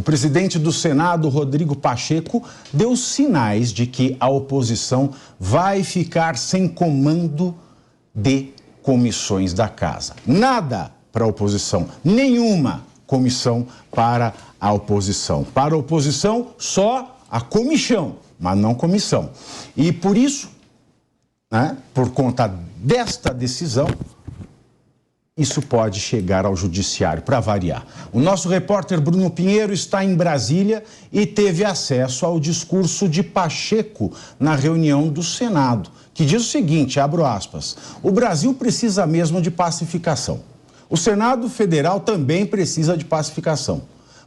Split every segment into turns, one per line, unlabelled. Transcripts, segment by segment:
presidente do Senado, Rodrigo Pacheco, deu sinais de que a oposição vai ficar sem comando de comissões da casa. Nada para a oposição, nenhuma comissão para a oposição. Para a oposição, só a comichão, mas não comissão. E por isso, por conta desta decisão, isso pode chegar ao judiciário, para variar. O nosso repórter Bruno Pinheiro está em Brasília e teve acesso ao discurso de Pacheco na reunião do Senado, que diz o seguinte, abro aspas, o Brasil precisa mesmo de pacificação. O Senado Federal também precisa de pacificação,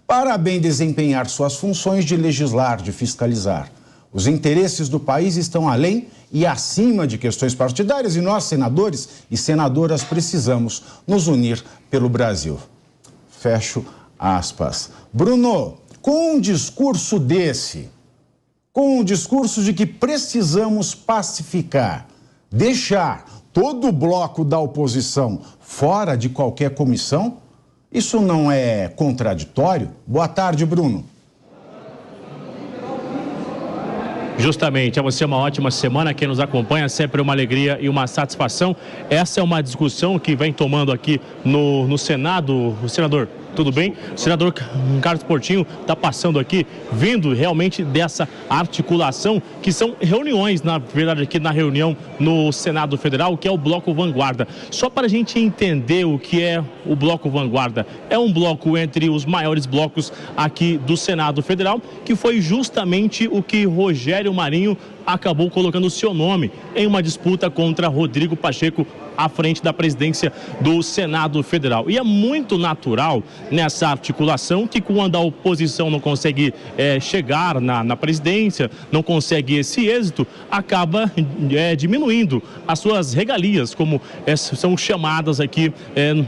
para bem desempenhar suas funções de legislar, de fiscalizar. Os interesses do país estão além e acima de questões partidárias e nós, senadores e senadoras, precisamos nos unir pelo Brasil. Fecho aspas. Bruno, com um discurso desse, com um discurso de que precisamos pacificar, deixar todo o bloco da oposição fora de qualquer comissão, isso não é contraditório? Boa tarde, Bruno.
Justamente, a você uma ótima semana, quem nos acompanha, sempre uma alegria e uma satisfação. Essa é uma discussão que vem tomando aqui no Senado. O senador, tudo bem? O senador Carlos Portinho está passando aqui, vindo realmente dessa articulação, que são reuniões, na verdade, aqui na reunião no Senado Federal, que é o Bloco Vanguarda. Só para a gente entender o que é o Bloco Vanguarda, é um bloco entre os maiores blocos aqui do Senado Federal, que foi justamente o que Rogério Marinho acabou colocando o seu nome em uma disputa contra Rodrigo Pacheco à frente da presidência do Senado Federal. E é muito natural nessa articulação que quando a oposição não consegue chegar na presidência, não consegue esse êxito, acaba diminuindo as suas regalias, como são chamadas aqui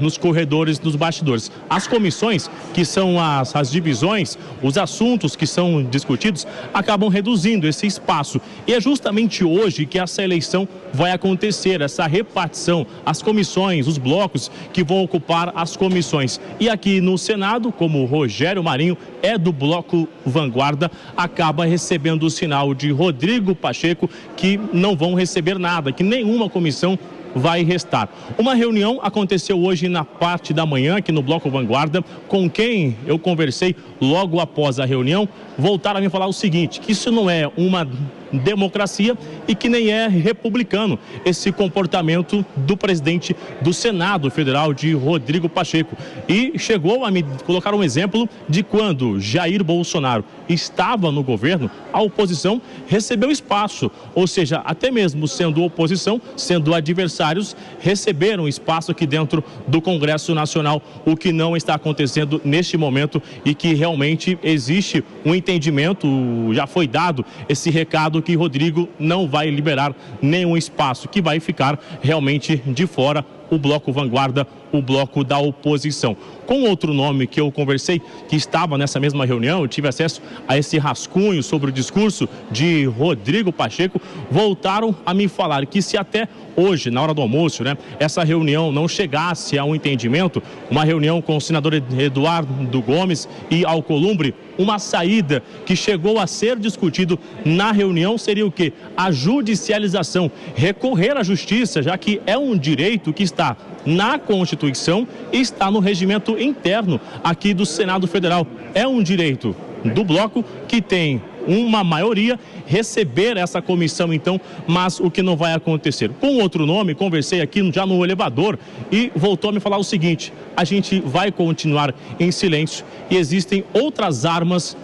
nos corredores dos bastidores. As comissões, que são as divisões, os assuntos que são discutidos, acabam reduzindo esse espaço. E é justamente hoje que essa eleição vai acontecer, essa repartição, as comissões, os blocos que vão ocupar as comissões. E aqui no Senado, como o Rogério Marinho é do Bloco Vanguarda, acaba recebendo o sinal de Rodrigo Pacheco que não vão receber nada, que nenhuma comissão vai restar. Uma reunião aconteceu hoje na parte da manhã aqui no Bloco Vanguarda, com quem eu conversei logo após a reunião, voltaram a me falar o seguinte, que isso não é uma democracia e que nem é republicano esse comportamento do presidente do Senado Federal, de Rodrigo Pacheco. E chegou a me colocar um exemplo de quando Jair Bolsonaro estava no governo, a oposição recebeu espaço, ou seja, até mesmo sendo oposição, sendo adversários, receberam espaço aqui dentro do Congresso Nacional, o que não está acontecendo neste momento e que realmente existe um entendimento, já foi dado esse recado que Rodrigo não vai liberar nenhum espaço, que vai ficar realmente de fora o Bloco Vanguarda, o bloco da oposição. Com outro nome que eu conversei, que estava nessa mesma reunião, eu tive acesso a esse rascunho sobre o discurso de Rodrigo Pacheco, voltaram a me falar que se até hoje, na hora do almoço, essa reunião não chegasse a um entendimento, uma reunião com o senador Eduardo Gomes e Alcolumbre, uma saída que chegou a ser discutido na reunião seria o quê? A judicialização, recorrer à justiça, já que é um direito que está na Constituição e está no regimento interno aqui do Senado Federal. É um direito do bloco que tem uma maioria receber essa comissão, então, mas o que não vai acontecer. Com outro nome, conversei aqui já no elevador e voltou a me falar o seguinte, a gente vai continuar em silêncio e existem outras armas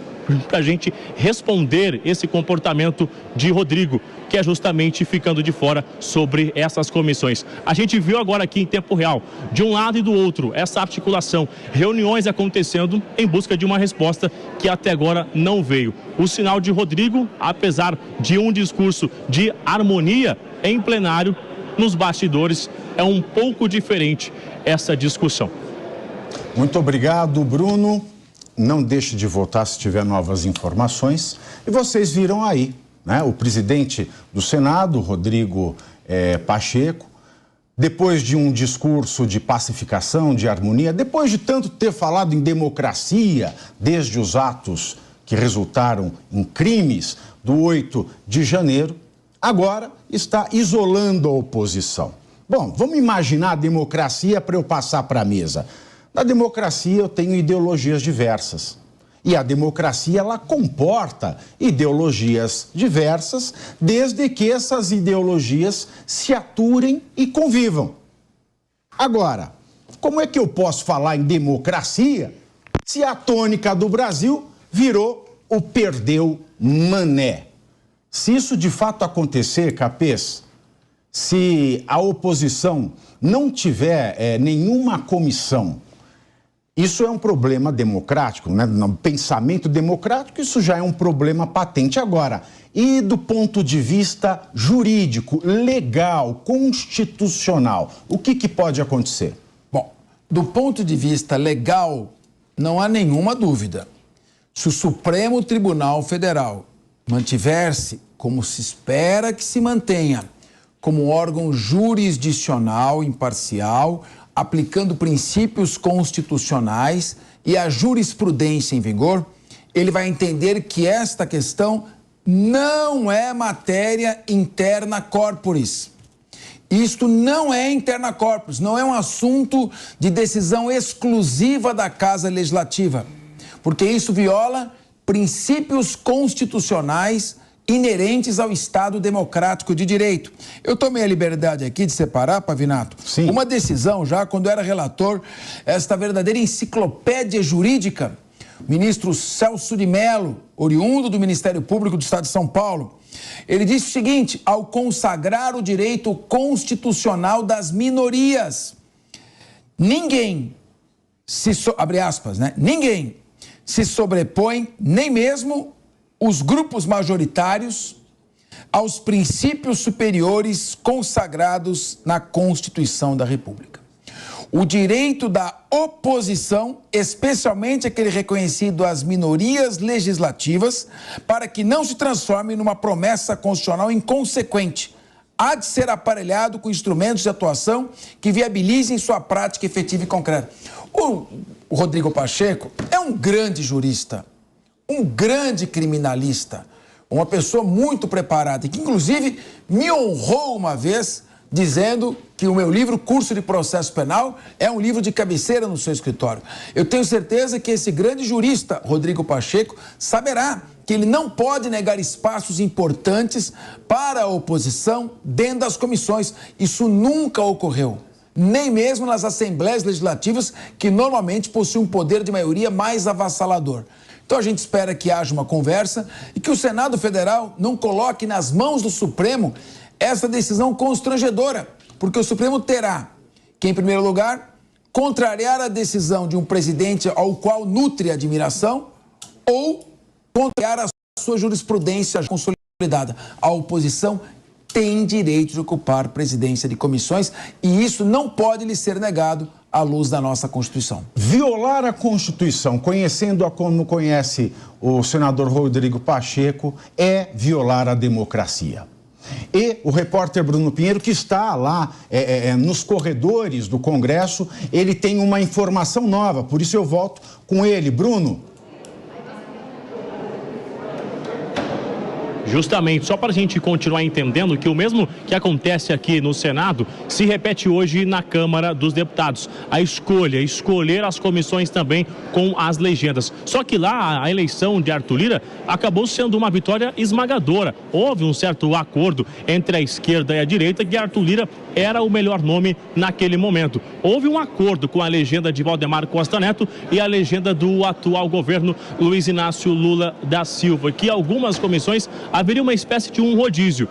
para a gente responder esse comportamento de Rodrigo, que é justamente ficando de fora sobre essas comissões. A gente viu agora aqui em tempo real, de um lado e do outro, essa articulação, reuniões acontecendo em busca de uma resposta que até agora não veio. O sinal de Rodrigo, apesar de um discurso de harmonia em plenário, nos bastidores é um pouco diferente essa discussão.
Muito obrigado, Bruno. Não deixe de voltar se tiver novas informações. E vocês viram aí, o presidente do Senado, Rodrigo Pacheco, depois de um discurso de pacificação, de harmonia, depois de tanto ter falado em democracia, desde os atos que resultaram em crimes do 8 de janeiro, agora está isolando a oposição. Bom, vamos imaginar a democracia para eu passar para a mesa. Na democracia eu tenho ideologias diversas. E a democracia, ela comporta ideologias diversas, desde que essas ideologias se aturem e convivam. Agora, como é que eu posso falar em democracia se a tônica do Brasil virou o perdeu mané? Se isso de fato acontecer, Capês, se a oposição não tiver nenhuma comissão, isso é um problema democrático, né? No pensamento democrático, isso já é um problema patente. Agora, e do ponto de vista jurídico, legal, constitucional, o que pode acontecer?
Bom, do ponto de vista legal, não há nenhuma dúvida. Se o Supremo Tribunal Federal mantiver-se, como se espera que se mantenha, como órgão jurisdicional imparcial, aplicando princípios constitucionais e a jurisprudência em vigor, ele vai entender que esta questão não é matéria interna corporis. Isto não é interna corporis, não é um assunto de decisão exclusiva da Casa Legislativa, porque isso viola princípios constitucionais inerentes ao Estado democrático de direito. Eu tomei a liberdade aqui de separar, Pavinato,
Sim.
Uma decisão já quando eu era relator, esta verdadeira enciclopédia jurídica, ministro Celso de Mello, oriundo do Ministério Público do Estado de São Paulo, ele disse o seguinte: ao consagrar o direito constitucional das minorias, ninguém abre aspas, né? Ninguém se sobrepõe, nem mesmo os grupos majoritários, aos princípios superiores consagrados na Constituição da República. O direito da oposição, especialmente aquele reconhecido às minorias legislativas, para que não se transforme numa promessa constitucional inconsequente, há de ser aparelhado com instrumentos de atuação que viabilizem sua prática efetiva e concreta. O Rodrigo Pacheco é um grande jurista, um grande criminalista, uma pessoa muito preparada, que inclusive me honrou uma vez dizendo que o meu livro, Curso de Processo Penal, é um livro de cabeceira no seu escritório. Eu tenho certeza que esse grande jurista, Rodrigo Pacheco, saberá que ele não pode negar espaços importantes para a oposição dentro das comissões. Isso nunca ocorreu, nem mesmo nas assembleias legislativas, que normalmente possuem um poder de maioria mais avassalador. Então a gente espera que haja uma conversa e que o Senado Federal não coloque nas mãos do Supremo essa decisão constrangedora, porque o Supremo terá que, em primeiro lugar, contrariar a decisão de um presidente ao qual nutre admiração ou contrariar a sua jurisprudência consolidada. A oposição tem direito de ocupar presidência de comissões e isso não pode lhe ser negado à luz da nossa Constituição.
Violar a Constituição, conhecendo-a como conhece o senador Rodrigo Pacheco, é violar a democracia. E o repórter Bruno Pinheiro, que está lá nos corredores do Congresso, ele tem uma informação nova, por isso eu volto com ele. Bruno.
Justamente, só para a gente continuar entendendo que o mesmo que acontece aqui no Senado se repete hoje na Câmara dos Deputados. A escolher as comissões também com as legendas. Só que lá a eleição de Arthur Lira acabou sendo uma vitória esmagadora. Houve um certo acordo entre a esquerda e a direita que Arthur Lira era o melhor nome naquele momento. Houve um acordo com a legenda de Valdemar Costa Neto e a legenda do atual governo Luiz Inácio Lula da Silva, que algumas comissões haveria uma espécie de um rodízio.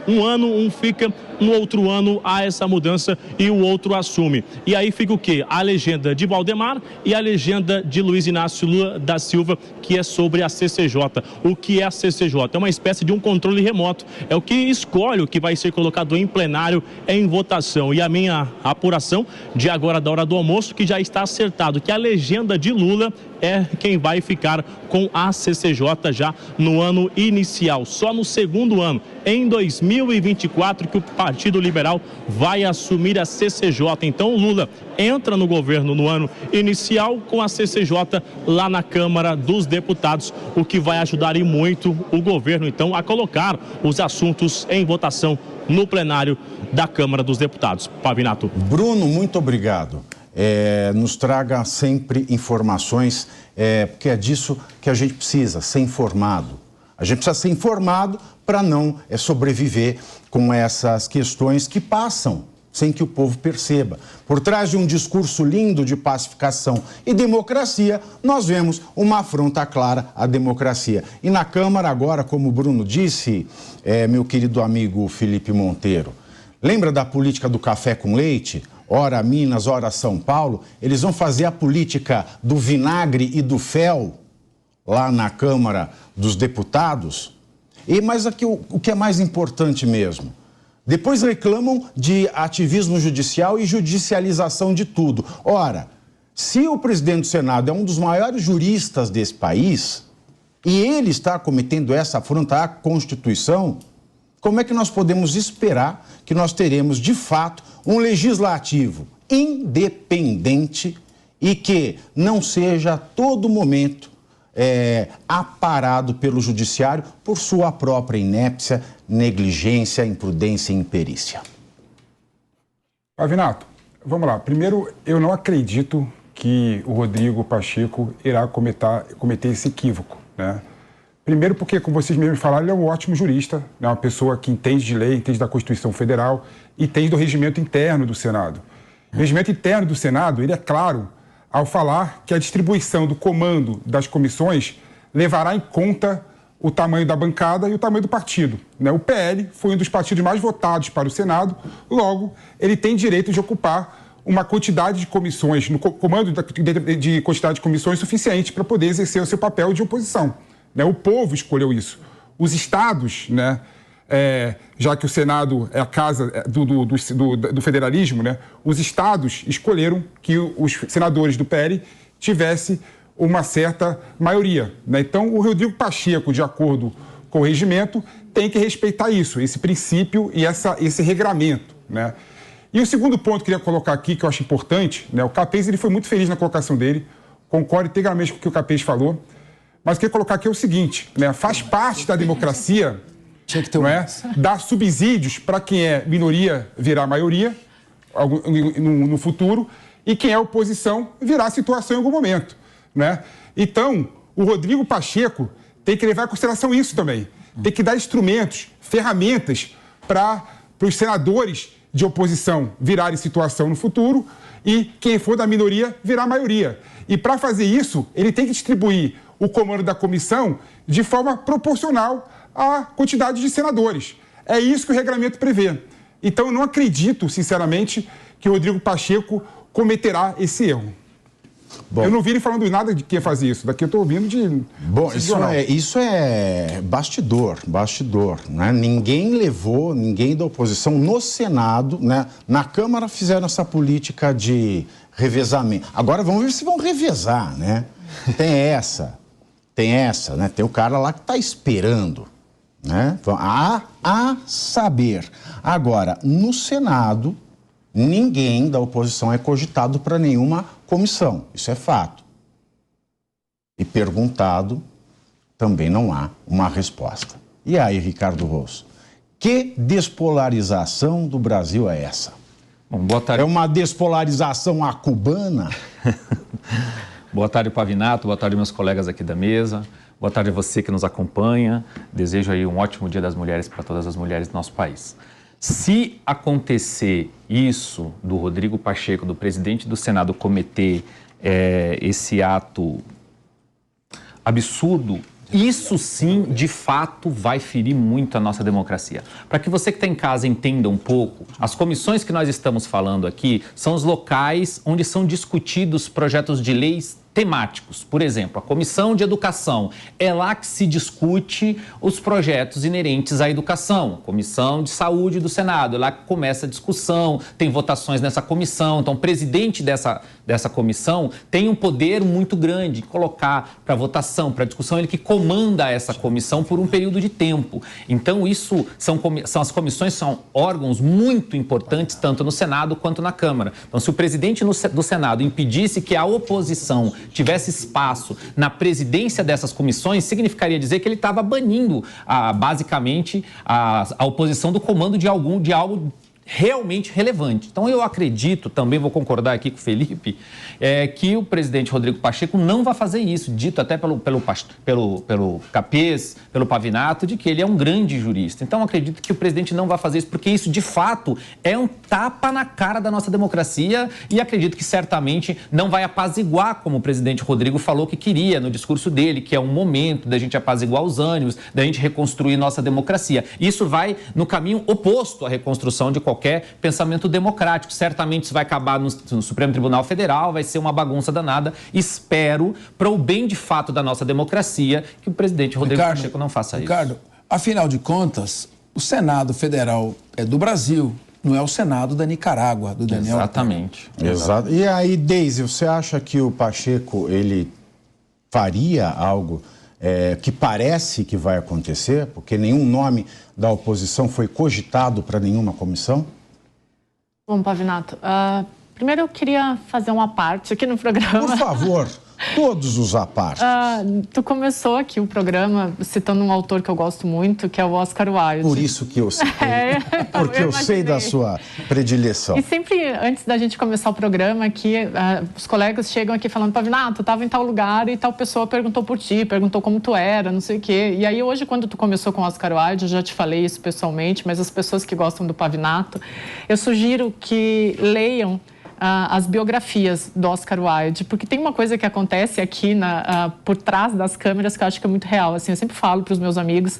Um ano, um fica, no outro ano há essa mudança e o outro assume. E aí fica o quê? A legenda de Valdemar e a legenda de Luiz Inácio Lula da Silva, que é sobre a CCJ. O que é a CCJ? É uma espécie de um controle remoto. É o que escolhe o que vai ser colocado em plenário em votação. E a minha apuração de agora da hora do almoço, que já está acertado, que a legenda de Lula é quem vai ficar com a CCJ já no ano inicial, só no segundo ano, em 2024, que o Partido Liberal vai assumir a CCJ. Então, Lula entra no governo no ano inicial com a CCJ lá na Câmara dos Deputados, o que vai ajudar e muito o governo, então, a colocar os assuntos em votação no plenário da Câmara dos Deputados. Pavinato.
Bruno, muito obrigado. Nos traga sempre informações, porque é disso que a gente precisa, ser informado. A gente precisa ser informado para não sobreviver com essas questões que passam sem que o povo perceba. Por trás de um discurso lindo de pacificação e democracia, nós vemos uma afronta clara à democracia. E na Câmara agora, como o Bruno disse, meu querido amigo Felipe Monteiro, lembra da política do café com leite? Ora Minas, ora São Paulo. Eles vão fazer a política do vinagre e do fel lá na Câmara dos Deputados. Mas aqui o que é mais importante mesmo, depois reclamam de ativismo judicial e judicialização de tudo. Ora, se o presidente do Senado é um dos maiores juristas desse país e ele está cometendo essa afronta à Constituição, como é que nós podemos esperar que nós teremos, de fato, um legislativo independente e que não seja a todo momento aparado pelo judiciário por sua própria inépcia, negligência, imprudência e imperícia?
Pavinato, vamos lá. Primeiro, eu não acredito que o Rodrigo Pacheco irá cometer esse equívoco, né? Primeiro porque, como vocês mesmos falaram, ele é um ótimo jurista, né? Uma pessoa que entende de lei, entende da Constituição Federal e entende do regimento interno do Senado. O regimento interno do Senado, ele é claro ao falar que a distribuição do comando das comissões levará em conta o tamanho da bancada e o tamanho do partido, né? O PL foi um dos partidos mais votados para o Senado, logo, ele tem direito de ocupar uma quantidade de comissões, no comando de quantidade de comissões suficiente para poder exercer o seu papel de oposição, né? O povo escolheu isso. Os estados, né, já que o Senado é a casa do federalismo, né, os estados escolheram que os senadores do PL tivessem uma certa maioria, né? Então, o Rodrigo Pacheco, de acordo com o regimento, tem que respeitar isso, esse princípio e esse regramento, né? E o segundo ponto que eu queria colocar aqui, que eu acho importante, né, o Capês ele foi muito feliz na colocação dele, concordo integralmente com o que o Capês falou, mas eu queria colocar aqui o seguinte, né, faz parte da democracia, não é, dar subsídios para quem é minoria virar maioria no futuro e quem é oposição virar situação em algum momento, né? Então, o Rodrigo Pacheco tem que levar em consideração isso também. Tem que dar instrumentos, ferramentas para os senadores de oposição virarem situação no futuro e quem for da minoria virar maioria. E para fazer isso, ele tem que distribuir o comando da comissão de forma proporcional à quantidade de senadores. É isso que o regramento prevê. Então, eu não acredito, sinceramente, que o Rodrigo Pacheco cometerá esse erro. Bom, eu não vi ele falando nada de que ia fazer isso. Daqui eu estou ouvindo de...
Bom, isso é bastidor, né? Ninguém da oposição no Senado, né? Na Câmara fizeram essa política de revezamento. Agora vamos ver se vão revezar, né? Tem essa, né? Tem o cara lá que está esperando, né? A saber. Agora, no Senado, ninguém da oposição é cogitado para nenhuma comissão. Isso é fato. E perguntado, também não há uma resposta. E aí, Ricardo Rosso, que despolarização do Brasil é essa?
Bom, boa tarde.
É uma despolarização à cubana?
Boa tarde, Pavinato. Boa tarde, meus colegas aqui da mesa. Boa tarde a você que nos acompanha. Desejo aí um ótimo Dia das Mulheres para todas as mulheres do nosso país. Se acontecer isso do Rodrigo Pacheco, do presidente do Senado, cometer esse ato absurdo, isso sim, de fato, vai ferir muito a nossa democracia. Para que você que está em casa entenda um pouco, as comissões que nós estamos falando aqui são os locais onde são discutidos projetos de leis temáticos. Por exemplo, a Comissão de Educação, é lá que se discute os projetos inerentes à educação. Comissão de Saúde do Senado, é lá que começa a discussão, tem votações nessa comissão. Então, o presidente dessa comissão tem um poder muito grande de colocar para votação, para discussão, ele que comanda essa comissão por um período de tempo. Então, isso são as comissões, são órgãos muito importantes, tanto no Senado quanto na Câmara. Então, se o presidente do Senado impedisse que a oposição tivesse espaço na presidência dessas comissões, significaria dizer que ele estava banindo, basicamente, a oposição do comando de algo realmente relevante. Então, eu acredito, também vou concordar aqui com o Felipe, que o presidente Rodrigo Pacheco não vai fazer isso, dito até pelo Capês, pelo Pavinato, de que ele é um grande jurista. Então, acredito que o presidente não vai fazer isso, porque isso, de fato, é um tapa na cara da nossa democracia e acredito que, certamente, não vai apaziguar, como o presidente Rodrigo falou que queria no discurso dele, que é um momento da gente apaziguar os ânimos, da gente reconstruir nossa democracia. Isso vai no caminho oposto à reconstrução de qualquer pensamento democrático. Certamente isso vai acabar no Supremo Tribunal Federal, vai ser uma bagunça danada. Espero, para o bem de fato da nossa democracia, que o presidente Rodrigo Pacheco não faça isso.
Ricardo, afinal de contas, o Senado Federal é do Brasil, não é o Senado da Nicarágua, do Daniel.
Exatamente.
Exato. E aí, Deise, você acha que o Pacheco, ele faria algo que parece que vai acontecer? Porque nenhum nome da oposição foi cogitado para nenhuma comissão?
Bom, Pavinato, primeiro eu queria fazer uma parte aqui no programa.
Por favor, todos os apartes.
Tu começou aqui o programa citando um autor que eu gosto muito, que é o Oscar Wilde.
Por isso que eu citei, porque eu sei da sua predileção.
E sempre, antes da gente começar o programa aqui, os colegas chegam aqui falando, Pavinato, tu estava em tal lugar e tal pessoa perguntou por ti, perguntou como tu era, não sei o quê. E aí hoje, quando tu começou com o Oscar Wilde, eu já te falei isso pessoalmente, mas as pessoas que gostam do Pavinato, eu sugiro que leiam as biografias do Oscar Wilde, porque tem uma coisa que acontece aqui por trás das câmeras que eu acho que é muito real. Assim, eu sempre falo para os meus amigos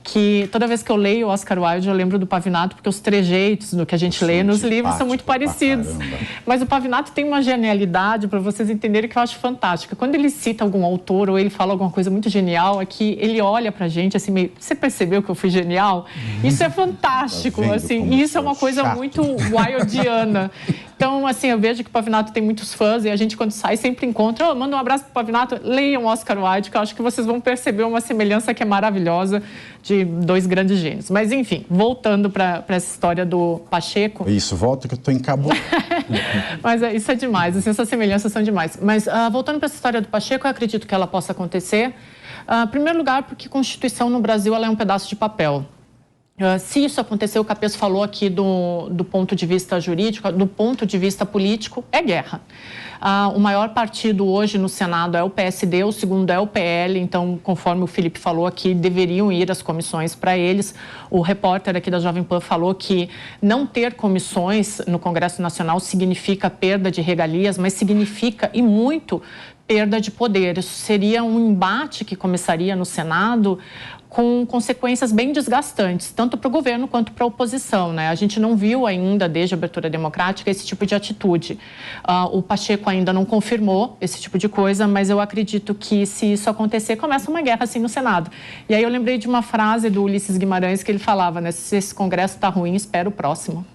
que toda vez que eu leio o Oscar Wilde, eu lembro do Pavinato, porque os trejeitos do que a gente lê nos livros são muito parecidos. Mas o Pavinato tem uma genialidade, para vocês entenderem, que eu acho fantástica. Quando ele cita algum autor ou ele fala alguma coisa muito genial, é que ele olha pra gente assim, meio, você percebeu que eu fui genial? Isso é fantástico, assim, e isso é uma coisa muito wildiana. Então, assim, eu vejo que o Pavinato tem muitos fãs e a gente, quando sai, sempre encontra. Manda um abraço pro Pavinato, leiam Oscar Wilde, que eu acho que vocês vão perceber uma semelhança que é maravilhosa de dois grandes gênios. Mas, enfim, voltando para essa história do Pacheco...
Isso, volta que eu estou encabulado.
Mas isso é demais, assim, essas semelhanças são demais. Mas, voltando para essa história do Pacheco, eu acredito que ela possa acontecer. Em primeiro lugar, porque a Constituição no Brasil ela é um pedaço de papel. Se isso acontecer, o Capês falou aqui do ponto de vista jurídico, do ponto de vista político, é guerra. O maior partido hoje no Senado é o PSD, o segundo é o PL, então, conforme o Felipe falou aqui, deveriam ir as comissões para eles. O repórter aqui da Jovem Pan falou que não ter comissões no Congresso Nacional significa perda de regalias, mas significa, e muito, perda de poder. Isso seria um embate que começaria no Senado com consequências bem desgastantes, tanto para o governo quanto para a oposição, né? A gente não viu ainda, desde a abertura democrática, esse tipo de atitude. O Pacheco ainda não confirmou esse tipo de coisa, mas eu acredito que, se isso acontecer, começa uma guerra assim no Senado. E aí eu lembrei de uma frase do Ulisses Guimarães que ele falava, né? Se esse Congresso está ruim, espera o próximo.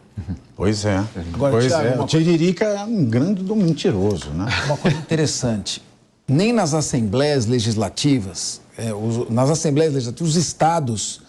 Pois é.
Agora,
pois
Thiago,
é. O Tiririca é um grande do mentiroso, né?
Uma coisa interessante, nem nas assembleias legislativas, nas assembleias legislativas, os estados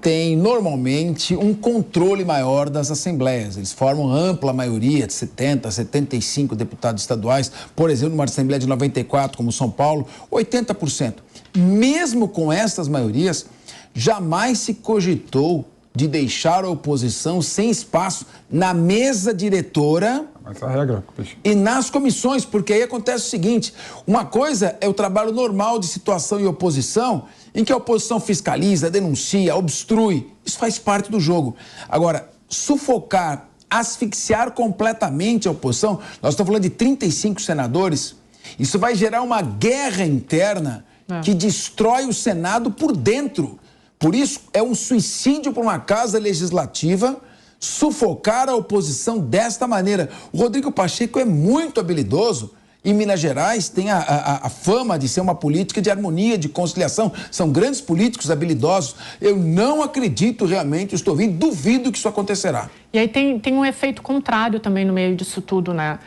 têm normalmente um controle maior das assembleias. Eles formam ampla maioria, de 70, 75 deputados estaduais. Por exemplo, numa assembleia de 94, como São Paulo, 80%. Mesmo com essas maiorias, jamais se cogitou de deixar a oposição sem espaço na mesa diretora.
Essa é a regra.
E nas comissões, porque aí acontece o seguinte, uma coisa é o trabalho normal de situação e oposição, em que a oposição fiscaliza, denuncia, obstrui, isso faz parte do jogo. Agora, sufocar, asfixiar completamente a oposição, nós estamos falando de 35 senadores, isso vai gerar uma guerra interna que destrói o Senado por dentro. Por isso, é um suicídio para uma casa legislativa sufocar a oposição desta maneira. O Rodrigo Pacheco é muito habilidoso em Minas Gerais tem a fama de ser uma política de harmonia, de conciliação. São grandes políticos habilidosos. Eu não acredito realmente, estou ouvindo, duvido que isso acontecerá.
E aí tem um efeito contrário também no meio disso tudo, né?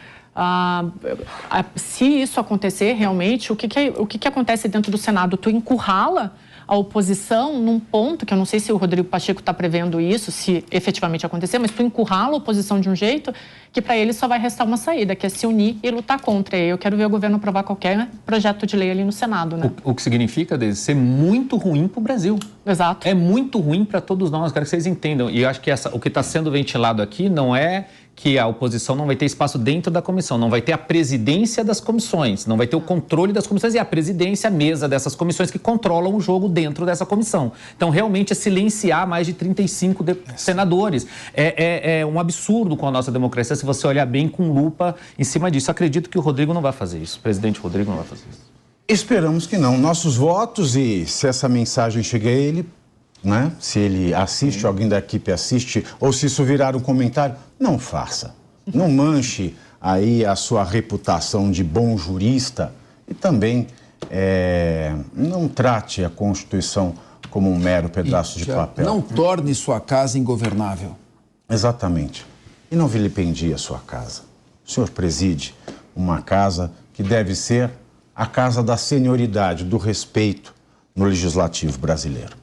Se isso acontecer realmente, o que acontece dentro do Senado? Tu encurrala a oposição num ponto, que eu não sei se o Rodrigo Pacheco está prevendo isso, se efetivamente acontecer, mas tu encurrala a oposição de um jeito que para ele só vai restar uma saída, que é se unir e lutar contra. Eu quero ver o governo aprovar qualquer projeto de lei ali no Senado, né?
O que significa, Deise, ser muito ruim para o Brasil.
Exato.
É muito ruim para todos nós, quero que vocês entendam. E eu acho que o que está sendo ventilado aqui não é que a oposição não vai ter espaço dentro da comissão, não vai ter a presidência das comissões, não vai ter o controle das comissões e a presidência, a mesa dessas comissões que controlam o jogo dentro dessa comissão. Então, realmente, é silenciar mais de 35 senadores. É um absurdo com a nossa democracia, se você olhar bem com lupa em cima disso. Acredito que o Rodrigo não vai fazer isso, o presidente Rodrigo não vai fazer isso.
Esperamos que não. Nossos votos, e se essa mensagem chega a ele, né? Se ele assiste, alguém da equipe assiste, ou se isso virar um comentário, não faça. Não manche aí a sua reputação de bom jurista e também não trate a Constituição como um mero pedaço de papel.
Não torne sua casa ingovernável.
Exatamente. E não vilipendie a sua casa. O senhor preside uma casa que deve ser a casa da senioridade, do respeito no legislativo brasileiro.